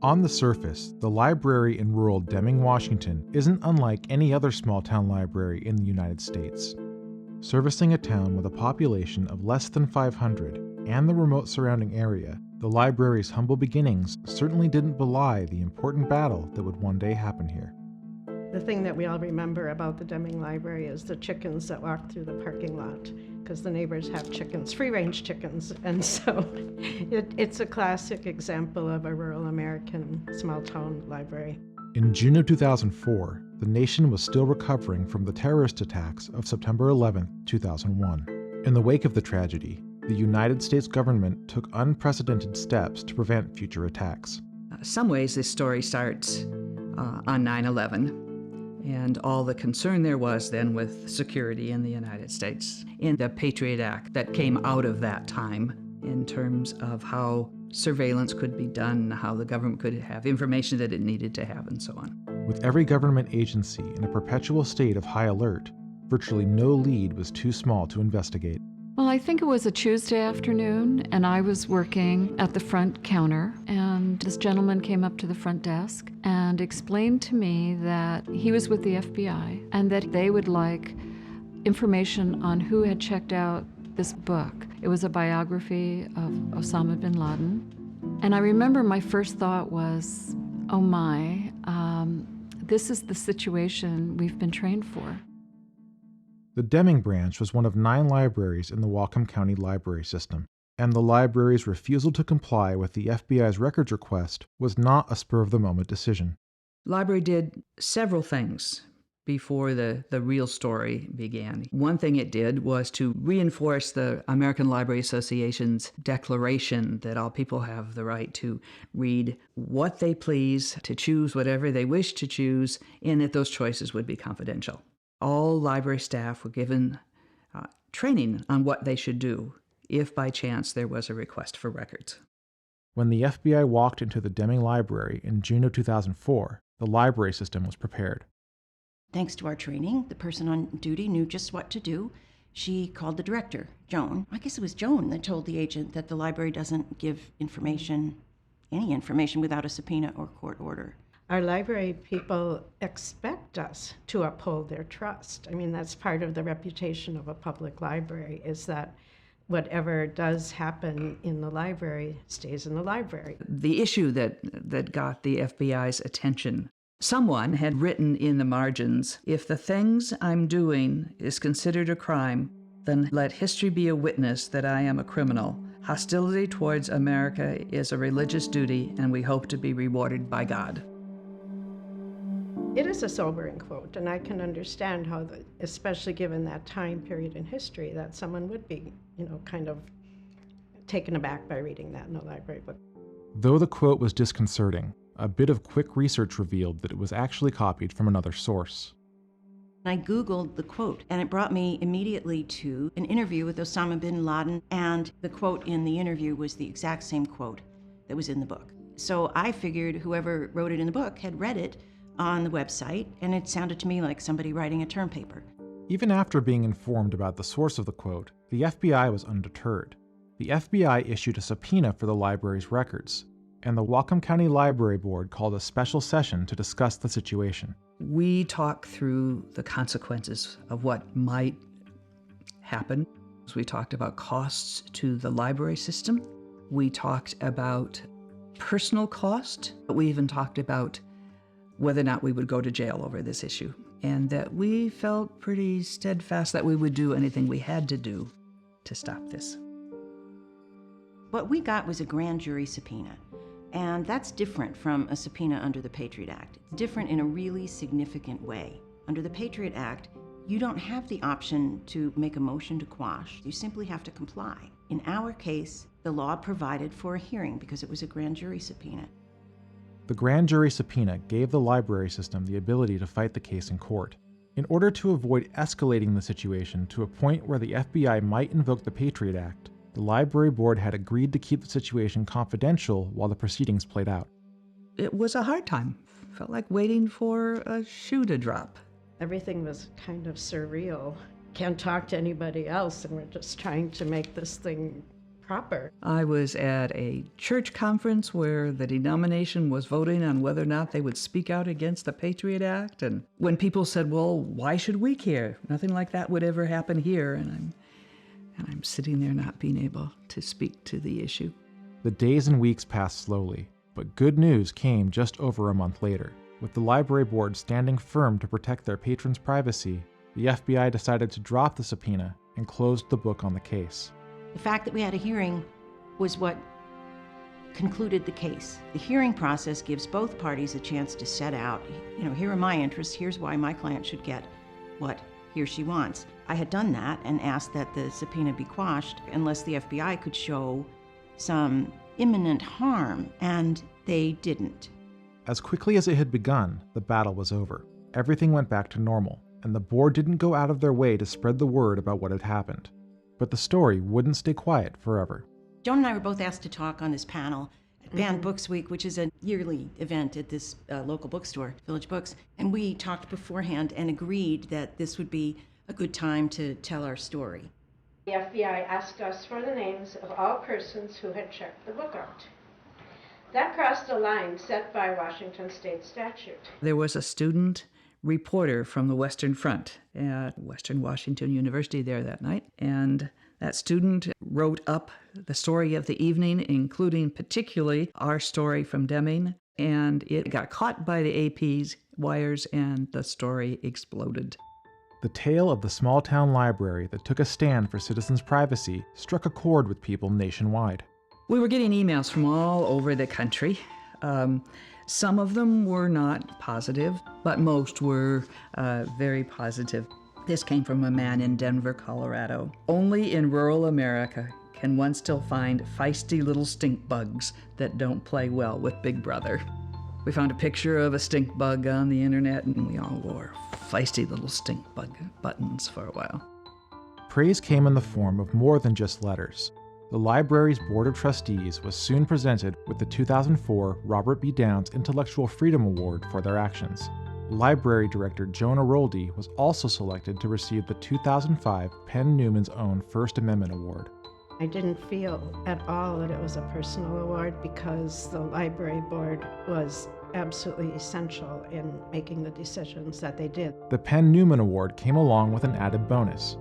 On the surface, the library in rural Deming, Washington isn't unlike any other small-town library in the United States. Servicing a town with a population of less than 500 and the remote surrounding area, the library's humble beginnings certainly didn't belie the important battle that would one day happen here. The thing that we all remember about the Deming Library is the chickens that walk through the parking lot, because the neighbors have chickens, free-range chickens, and so it's a classic example of a rural American small-town library. In June of 2004, the nation was still recovering from the terrorist attacks of September 11, 2001. In the wake of the tragedy, the United States government took unprecedented steps to prevent future attacks. Some ways this story starts on 9/11. And all the concern there was then with security in the United States, in the Patriot Act that came out of that time in terms of how surveillance could be done, how the government could have information that it needed to have, and so on. With every government agency in a perpetual state of high alert, virtually no lead was too small to investigate. Well, I think it was a Tuesday afternoon, and I was working at the front counter, and this gentleman came up to the front desk and explained to me that he was with the FBI and that they would like information on who had checked out this book. It was a biography of Osama bin Laden. And I remember my first thought was, oh my, this is the situation we've been trained for. The Deming branch was one of 9 libraries in the Whatcom County library system, and the library's refusal to comply with the FBI's records request was not a spur-of-the-moment decision. The library did several things before the real story began. One thing it did was to reinforce the American Library Association's declaration that all people have the right to read what they please, to choose whatever they wish to choose, and that those choices would be confidential. All library staff were given training on what they should do if by chance there was a request for records. When the FBI walked into the Deming Library in June of 2004, the library system was prepared. Thanks to our training, the person on duty knew just what to do. She called the director, Joan. I guess it was Joan that told the agent that the library doesn't give information, any information, without a subpoena or court order. Our library people expect us to uphold their trust. I mean, that's part of the reputation of a public library, is that whatever does happen in the library stays in the library. The issue that got the FBI's attention, someone had written in the margins, if the things I'm doing is considered a crime, then let history be a witness that I am a criminal. Hostility towards America is a religious duty, and we hope to be rewarded by God. It is a sobering quote, and I can understand how, especially given that time period in history, that someone would be, kind of taken aback by reading that in a library book. Though the quote was disconcerting, a bit of quick research revealed that it was actually copied from another source. I Googled the quote, and it brought me immediately to an interview with Osama bin Laden, and the quote in the interview was the exact same quote that was in the book. So I figured whoever wrote it in the book had read it on the website, and it sounded to me like somebody writing a term paper. Even after being informed about the source of the quote, the FBI was undeterred. The FBI issued a subpoena for the library's records, and the Whatcom County Library Board called a special session to discuss the situation. We talked through the consequences of what might happen. We talked about costs to the library system. We talked about personal cost. We even talked about whether or not we would go to jail over this issue, and that we felt pretty steadfast that we would do anything we had to do to stop this. What we got was a grand jury subpoena, and that's different from a subpoena under the Patriot Act. It's different in a really significant way. Under the Patriot Act, you don't have the option to make a motion to quash. You simply have to comply. In our case, the law provided for a hearing because it was a grand jury subpoena. The grand jury subpoena gave the library system the ability to fight the case in court. In order to avoid escalating the situation to a point where the FBI might invoke the Patriot Act, the library board had agreed to keep the situation confidential while the proceedings played out. It was a hard time. Felt like waiting for a shoe to drop. Everything was kind of surreal. Can't talk to anybody else, and we're just trying to make this thing proper. I was at a church conference where the denomination was voting on whether or not they would speak out against the Patriot Act. And when people said, well, why should we care? Nothing like that would ever happen here. And I'm sitting there not being able to speak to the issue. The days and weeks passed slowly, but good news came just over a month later. With the library board standing firm to protect their patrons' privacy, the FBI decided to drop the subpoena and closed the book on the case. The fact that we had a hearing was what concluded the case. The hearing process gives both parties a chance to set out, here are my interests, here's why my client should get what he or she wants. I had done that and asked that the subpoena be quashed unless the FBI could show some imminent harm, and they didn't. As quickly as it had begun, the battle was over. Everything went back to normal, and the board didn't go out of their way to spread the word about what had happened. But the story wouldn't stay quiet forever. Joan and I were both asked to talk on this panel at Banned Books Week, which is a yearly event at this local bookstore, Village Books. And we talked beforehand and agreed that this would be a good time to tell our story. The FBI asked us for the names of all persons who had checked the book out. That crossed a line set by Washington state statute. There was a student reporter from the Western Front at Western Washington University there that night, and that student wrote up the story of the evening, including particularly our story from Deming, and it got caught by the AP's wires and the story exploded. The tale of the small-town library that took a stand for citizens' privacy struck a chord with people nationwide. We were getting emails from all over the country. Some of them were not positive, but most were very positive. This came from a man in Denver, Colorado. Only in rural America can one still find feisty little stink bugs that don't play well with Big Brother. We found a picture of a stink bug on the internet, and we all wore feisty little stink bug buttons for a while. Praise came in the form of more than just letters. The library's Board of Trustees was soon presented with the 2004 Robert B. Downs Intellectual Freedom Award for their actions. Library Director Joan Aroldi was also selected to receive the 2005 Penn Newman's own First Amendment Award. I didn't feel at all that it was a personal award because the library board was absolutely essential in making the decisions that they did. The Penn Newman Award came along with an added bonus,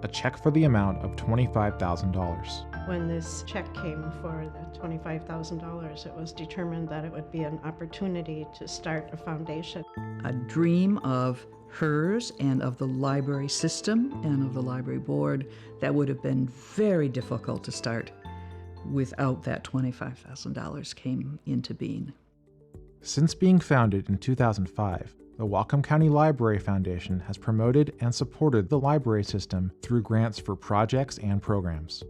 a check for the amount of $25,000. When this check came for the $25,000, it was determined that it would be an opportunity to start a foundation. A dream of hers and of the library system and of the library board that would have been very difficult to start without that $25,000 came into being. Since being founded in 2005, the Whatcom County Library Foundation has promoted and supported the library system through grants for projects and programs.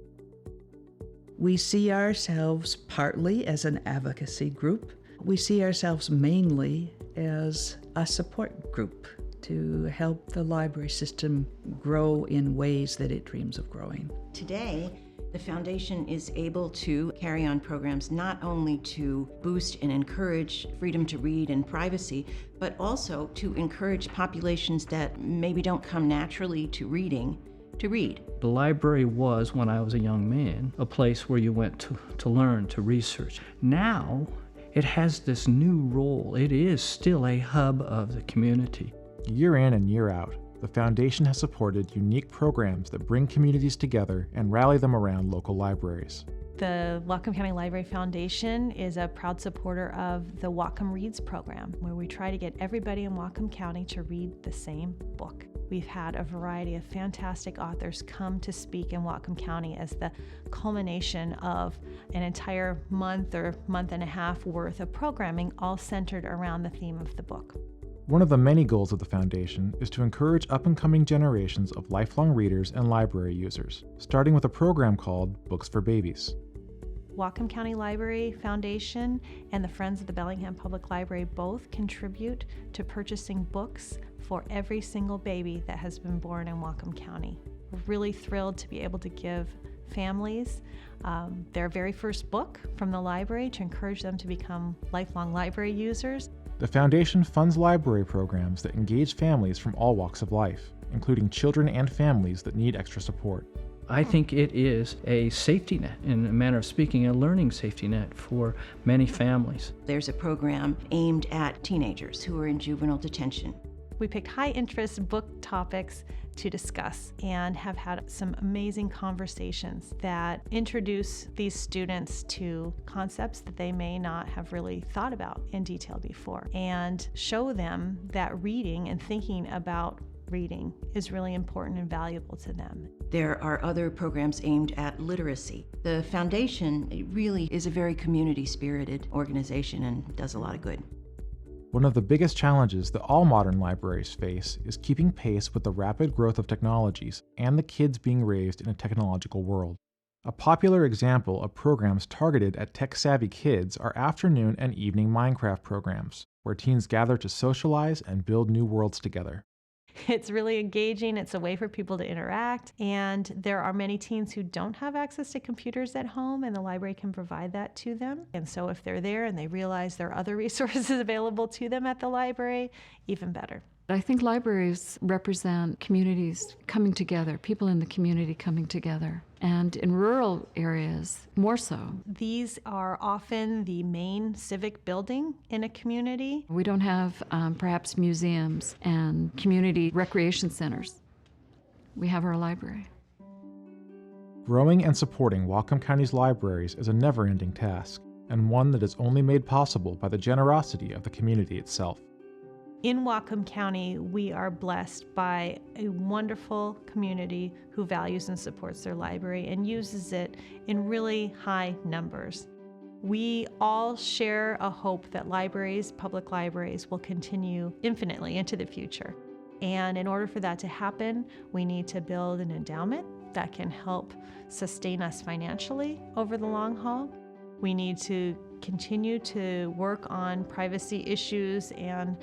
We see ourselves partly as an advocacy group. We see ourselves mainly as a support group to help the library system grow in ways that it dreams of growing. Today, the foundation is able to carry on programs not only to boost and encourage freedom to read and privacy, but also to encourage populations that maybe don't come naturally to reading to read. The library was, when I was a young man, a place where you went to learn, to research. Now, it has this new role. It is still a hub of the community. Year in and year out, the foundation has supported unique programs that bring communities together and rally them around local libraries. The Whatcom County Library Foundation is a proud supporter of the Whatcom Reads program, where we try to get everybody in Whatcom County to read the same book. We've had a variety of fantastic authors come to speak in Whatcom County as the culmination of an entire month or month and a half worth of programming, all centered around the theme of the book. One of the many goals of the foundation is to encourage up-and-coming generations of lifelong readers and library users, starting with a program called Books for Babies. Whatcom County Library Foundation and the Friends of the Bellingham Public Library both contribute to purchasing books for every single baby that has been born in Whatcom County. We're really thrilled to be able to give families their very first book from the library to encourage them to become lifelong library users. The foundation funds library programs that engage families from all walks of life, including children and families that need extra support. I think it is a safety net, in a manner of speaking, a learning safety net for many families. There's a program aimed at teenagers who are in juvenile detention. We picked high-interest book topics to discuss and have had some amazing conversations that introduce these students to concepts that they may not have really thought about in detail before, and show them that reading and thinking about reading is really important and valuable to them. There are other programs aimed at literacy. The foundation really is a very community-spirited organization and does a lot of good. One of the biggest challenges that all modern libraries face is keeping pace with the rapid growth of technologies and the kids being raised in a technological world. A popular example of programs targeted at tech-savvy kids are afternoon and evening Minecraft programs, where teens gather to socialize and build new worlds together. It's really engaging. It's a way for people to interact. And there are many teens who don't have access to computers at home, and the library can provide that to them. And so if they're there and they realize there are other resources available to them at the library, even better. I think libraries represent communities coming together, people in the community coming together, and in rural areas, more so. These are often the main civic building in a community. We don't have perhaps museums and community recreation centers. We have our library. Growing and supporting Whatcom County's libraries is a never-ending task, and one that is only made possible by the generosity of the community itself. In Whatcom County, we are blessed by a wonderful community who values and supports their library and uses it in really high numbers. We all share a hope that libraries, public libraries, will continue infinitely into the future. And in order for that to happen, we need to build an endowment that can help sustain us financially over the long haul. We need to continue to work on privacy issues and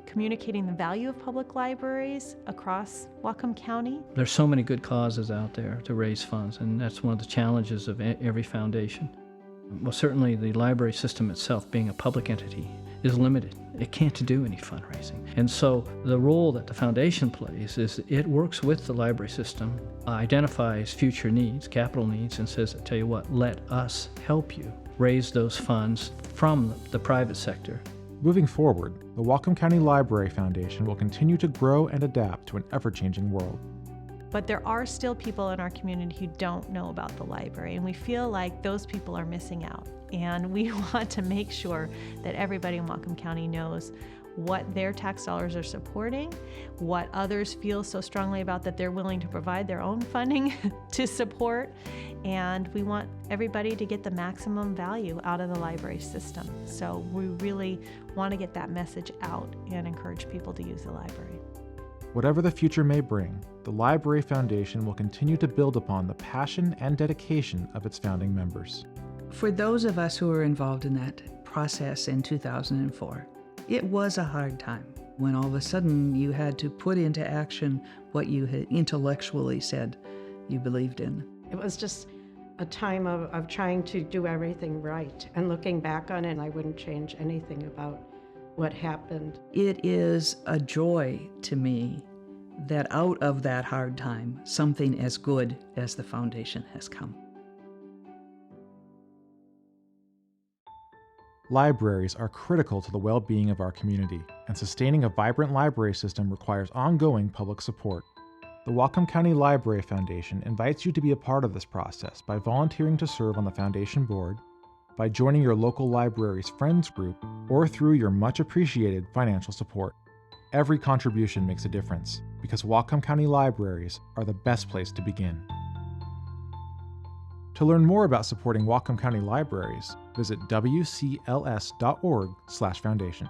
communicating the value of public libraries across Whatcom County. There's so many good causes out there to raise funds, and that's one of the challenges of every foundation. Well, certainly the library system itself, being a public entity, is limited. It can't do any fundraising. And so the role that the foundation plays is it works with the library system, identifies future needs, capital needs, and says, tell you what, let us help you raise those funds from the private sector. Moving forward, the Whatcom County Library Foundation will continue to grow and adapt to an ever-changing world. But there are still people in our community who don't know about the library, and we feel like those people are missing out. And we want to make sure that everybody in Whatcom County knows what their tax dollars are supporting, what others feel so strongly about that they're willing to provide their own funding to support, and we want everybody to get the maximum value out of the library system. So we really want to get that message out and encourage people to use the library. Whatever the future may bring, the Library Foundation will continue to build upon the passion and dedication of its founding members. For those of us who were involved in that process in 2004, it was a hard time when all of a sudden you had to put into action what you had intellectually said you believed in. It was just a time of trying to do everything right. And looking back on it, I wouldn't change anything about what happened. It is a joy to me that out of that hard time, something as good as the foundation has come. Libraries are critical to the well-being of our community, and sustaining a vibrant library system requires ongoing public support. The Whatcom County Library Foundation invites you to be a part of this process by volunteering to serve on the Foundation Board, by joining your local library's Friends group, or through your much-appreciated financial support. Every contribution makes a difference, because Whatcom County Libraries are the best place to begin. To learn more about supporting Whatcom County Libraries, visit wcls.org/foundation.